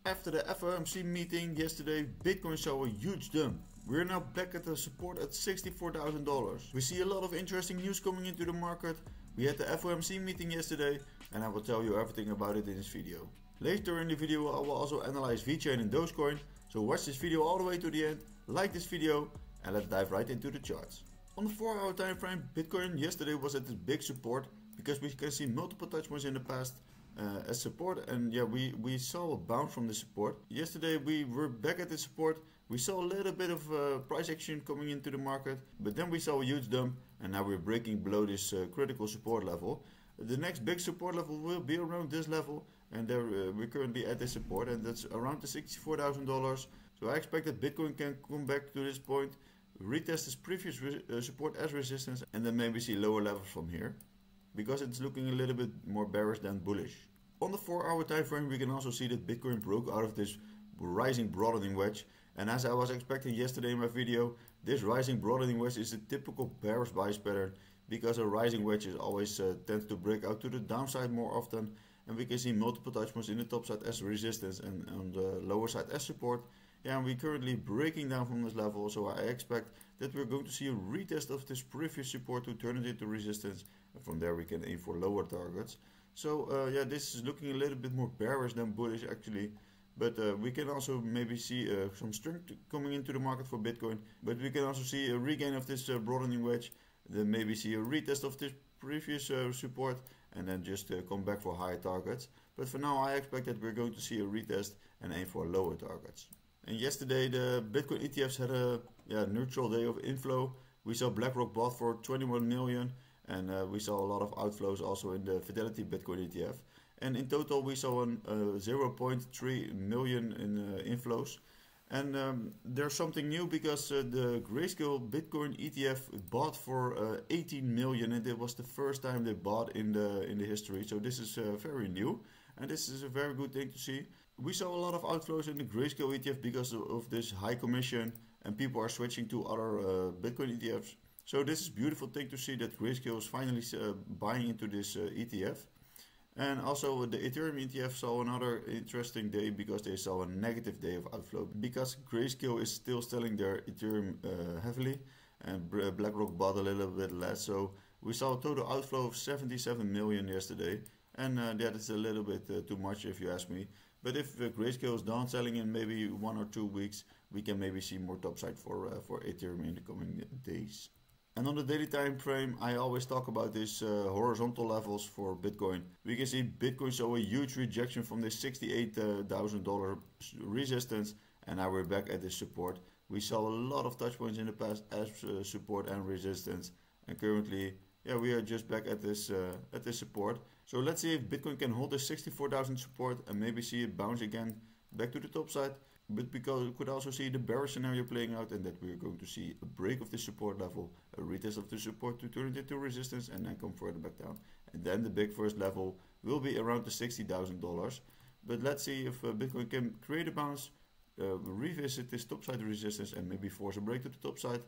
After the FOMC meeting yesterday, Bitcoin saw a huge dump. We're now back at the support at $64,000. We see a lot of interesting news coming into the market. We had the FOMC meeting yesterday and I will tell you everything about it in this video. Later in the video I will also analyze VeChain and Dogecoin. So watch this video all the way to the end, like this video and let's dive right into the charts. On the 4-hour time frame, Bitcoin yesterday was at this big support because we can see multiple touch points in the past as support, and yeah, we saw a bounce from the support. Yesterday we were back at the support. We saw a little bit of price action coming into the market, but then we saw a huge dump and now we're breaking below this critical support level. The next big support level will be around this level, and there we're currently at this support, and that's around the $64,000. So I expect that Bitcoin can come back to this point, retest this previous support as resistance, and then maybe see lower levels from here, because it's looking a little bit more bearish than bullish. On the 4-hour time frame we can also see that Bitcoin broke out of this rising broadening wedge, and as I was expecting yesterday in my video, this rising broadening wedge is a typical bearish bias pattern, because a rising wedge is always tends to break out to the downside more often, and we can see multiple touch points in the top side as resistance and on the lower side as support. Yeah, and we're currently breaking down from this level, so I expect that we're going to see a retest of this previous support to turn it into resistance, and from there we can aim for lower targets. So yeah, this is looking a little bit more bearish than bullish actually, but we can also maybe see some strength coming into the market for Bitcoin, but we can also see a regain of this broadening wedge, then maybe see a retest of this previous support, and then just come back for higher targets. But for now I expect that we're going to see a retest and aim for lower targets. And yesterday the Bitcoin ETFs had a neutral day of inflow. We saw BlackRock bought for 21 million, and we saw a lot of outflows also in the Fidelity Bitcoin ETF. And in total we saw 0.3 million in inflows. And there's something new, because the Grayscale Bitcoin ETF bought for 18 million, and it was the first time they bought in the history. So this is very new, and this is a very good thing to see. We saw a lot of outflows in the Grayscale ETF because of this high commission, and people are switching to other Bitcoin ETFs. So this is a beautiful thing to see that Grayscale is finally buying into this ETF. And also the Ethereum ETF saw another interesting day, because they saw a negative day of outflow, because Grayscale is still selling their Ethereum heavily, and BlackRock bought a little bit less. So we saw a total outflow of 77 million yesterday, and that is a little bit too much if you ask me. But if Grayscale is done selling in maybe 1 or 2 weeks, we can maybe see more topside for Ethereum in the coming days. And on the daily time frame, I always talk about these horizontal levels for Bitcoin. We can see Bitcoin saw a huge rejection from this $68,000 resistance, and now we're back at this support. We saw a lot of touch points in the past as support and resistance, and currently, yeah, we are just back at this support. So let's see if Bitcoin can hold this 64,000 support and maybe see it bounce again back to the top side. But because we could also see the bearish scenario playing out, and that we're going to see a break of the support level, a retest of the support to turn it into resistance, and then come further back down. And then the big first level will be around the $60,000. But let's see if Bitcoin can create a bounce, revisit this topside resistance, and maybe force a break to the top side.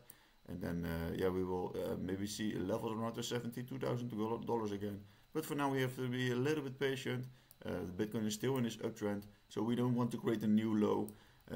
And then yeah, we will maybe see a level around the $72,000 again. But for now we have to be a little bit patient. Bitcoin is still in this uptrend, so we don't want to create a new low,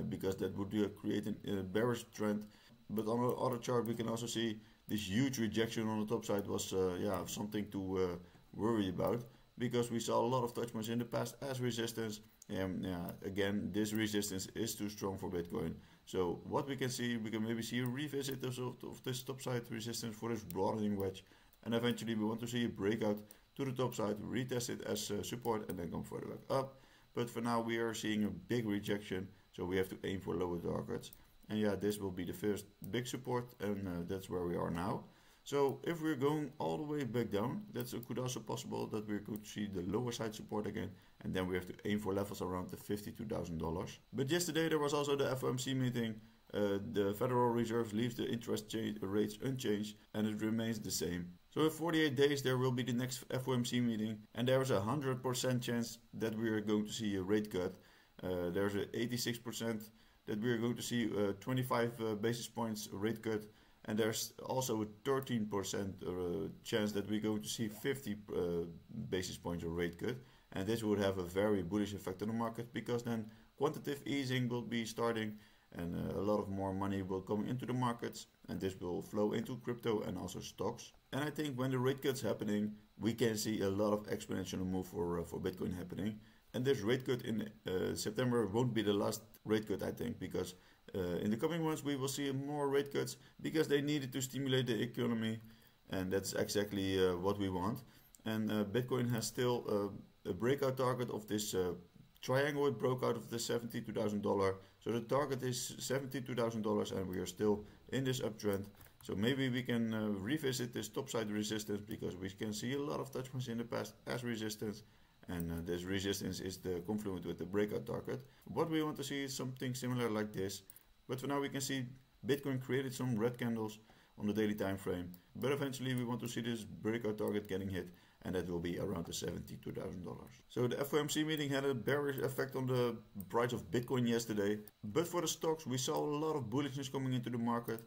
because that would create a bearish trend. But on the other chart we can also see this huge rejection on the top side was yeah, something to worry about, because we saw a lot of touch points in the past as resistance, and yeah, again this resistance is too strong for Bitcoin. So what we can see, we can maybe see a revisit of this top side resistance for this broadening wedge, and eventually we want to see a breakout to the top side, retest it as support, and then come further back up. But for now we are seeing a big rejection, so we have to aim for lower targets. And yeah, this will be the first big support, and that's where we are now. So if we're going all the way back down, that's could also possible that we could see the lower side support again, and then we have to aim for levels around the $52,000. But yesterday there was also the FOMC meeting. The Federal Reserve leaves the interest rates unchanged, and it remains the same. So in 48 days there will be the next FOMC meeting, and there is a 100% chance that we are going to see a rate cut. There's an 86% that we are going to see 25 basis points rate cut, and there's also a 13% chance that we're going to see 50 basis points rate cut. And this would have a very bullish effect on the market, because then quantitative easing will be starting, and a lot of more money will come into the markets, and this will flow into crypto and also stocks. And I think when the rate cuts happening, we can see a lot of exponential move for Bitcoin happening. And this rate cut in September won't be the last rate cut, I think, because in the coming months we will see more rate cuts because they needed to stimulate the economy, and that's exactly what we want. And Bitcoin has still a breakout target of this triangle. It broke out of the $72,000. So the target is $72,000, and we are still in this uptrend. So maybe we can revisit this topside resistance, because we can see a lot of touch points in the past as resistance. And this resistance is the confluent with the breakout target. What we want to see is something similar like this. But for now we can see Bitcoin created some red candles on the daily time frame. But eventually we want to see this breakout target getting hit, and that will be around the $72,000. So the FOMC meeting had a bearish effect on the price of Bitcoin yesterday. But for the stocks, we saw a lot of bullishness coming into the market.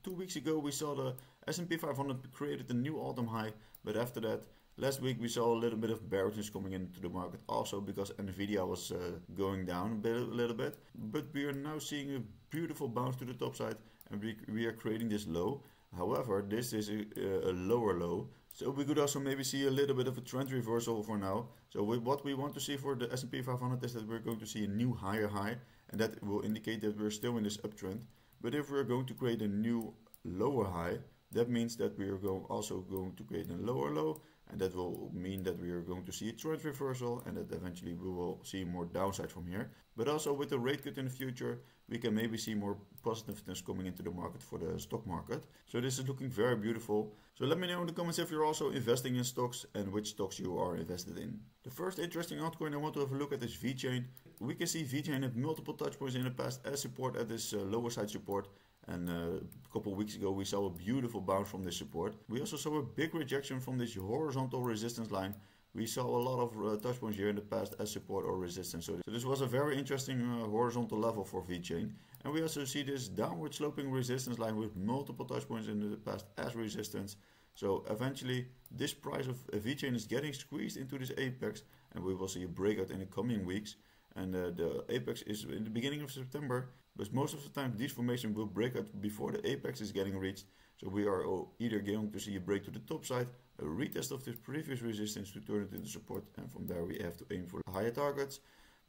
2 weeks ago we saw the S&P 500 created a new all-time high, but after that, last week we saw a little bit of bearishness coming into the market, also because Nvidia was going down a little bit. But we are now seeing a beautiful bounce to the top side, and we are creating this low. However, this is a lower low, so we could also maybe see a little bit of a trend reversal for now. So what we want to see for the S&P 500 is that we're going to see a new higher high, and that will indicate that we're still in this uptrend. But if we're going to create a new lower high, that means that we are also going to create a lower low, and that will mean that we are going to see a trend reversal, and that eventually we will see more downside from here. But also with the rate cut in the future, we can maybe see more positiveness coming into the market for the stock market. So this is looking very beautiful. So let me know in the comments if you're also investing in stocks and which stocks you are invested in. The first interesting altcoin I want to have a look at is VeChain. We can see VeChain at multiple touch points in the past as support at this lower side support. And a couple of weeks ago we saw a beautiful bounce from this support. We also saw a big rejection from this horizontal resistance line. We saw a lot of touch points here in the past as support or resistance. So this was a very interesting horizontal level for VeChain. And we also see this downward sloping resistance line with multiple touch points in the past as resistance. So eventually this price of VeChain is getting squeezed into this apex, and we will see a breakout in the coming weeks. And the apex is in the beginning of September, but most of the time this formation will break out before the apex is getting reached. So we are either going to see a break to the top side, a retest of this previous resistance to turn it into support, and from there we have to aim for higher targets.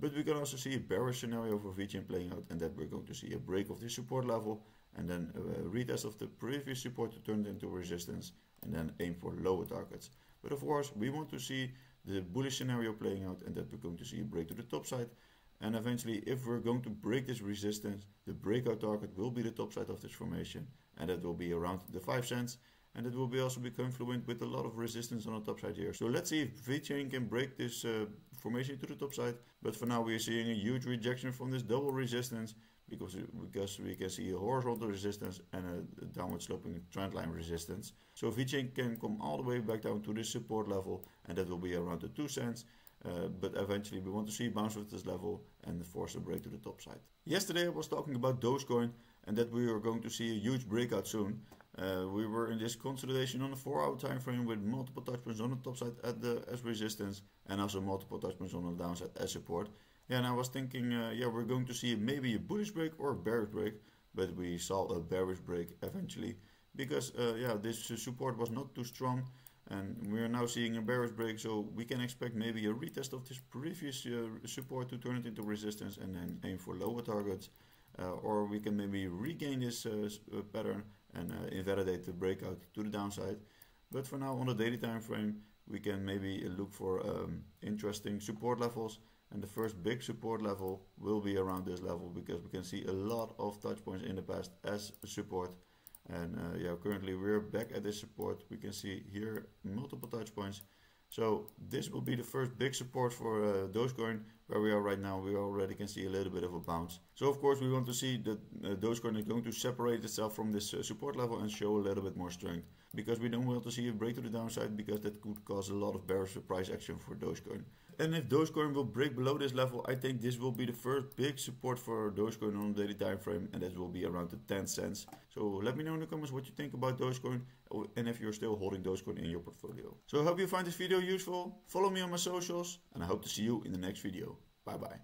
But we can also see a bearish scenario for VeChain playing out, and that we're going to see a break of the support level, and then a retest of the previous support to turn it into resistance, and then aim for lower targets. But of course we want to see the bullish scenario playing out, and that we're going to see a break to the top side. And eventually, if we're going to break this resistance, the breakout target will be the top side of this formation, and that will be around the 5 cents. And it will be also be confluent with a lot of resistance on the top side here. So let's see if VeChain can break this formation to the top side. But for now we are seeing a huge rejection from this double resistance, because we can see a horizontal resistance and a downward sloping trend line resistance. So VeChain can come all the way back down to this support level, and that will be around the 2 cents. But eventually we want to see a bounce with this level and force a break to the top side. Yesterday I was talking about Dogecoin, and that we are going to see a huge breakout soon. We were in this consolidation on a 4-hour time frame with multiple touch points on the top side as resistance, and also multiple touch points on the downside as support. Yeah, and I was thinking, we're going to see maybe a bullish break or a bearish break, but we saw a bearish break eventually, because this support was not too strong, and we are now seeing a bearish break. So we can expect maybe a retest of this previous support to turn it into resistance and then aim for lower targets, or we can maybe regain this pattern and invalidate the breakout to the downside. But for now, on the daily time frame, we can maybe look for interesting support levels. And the first big support level will be around this level, because we can see a lot of touch points in the past as support. And currently we're back at this support. We can see here multiple touch points. So this will be the first big support for Dogecoin. Where we are right now, we already can see a little bit of a bounce. So of course we want to see that Dogecoin is going to separate itself from this support level and show a little bit more strength. Because we don't want to see a break to the downside, because that could cause a lot of bearish price action for Dogecoin. And if Dogecoin will break below this level, I think this will be the first big support for Dogecoin on the daily time frame, and that will be around the 10 cents. So let me know in the comments what you think about Dogecoin, and if you're still holding Dogecoin in your portfolio. So I hope you find this video useful. Follow me on my socials, and I hope to see you in the next video. Bye bye.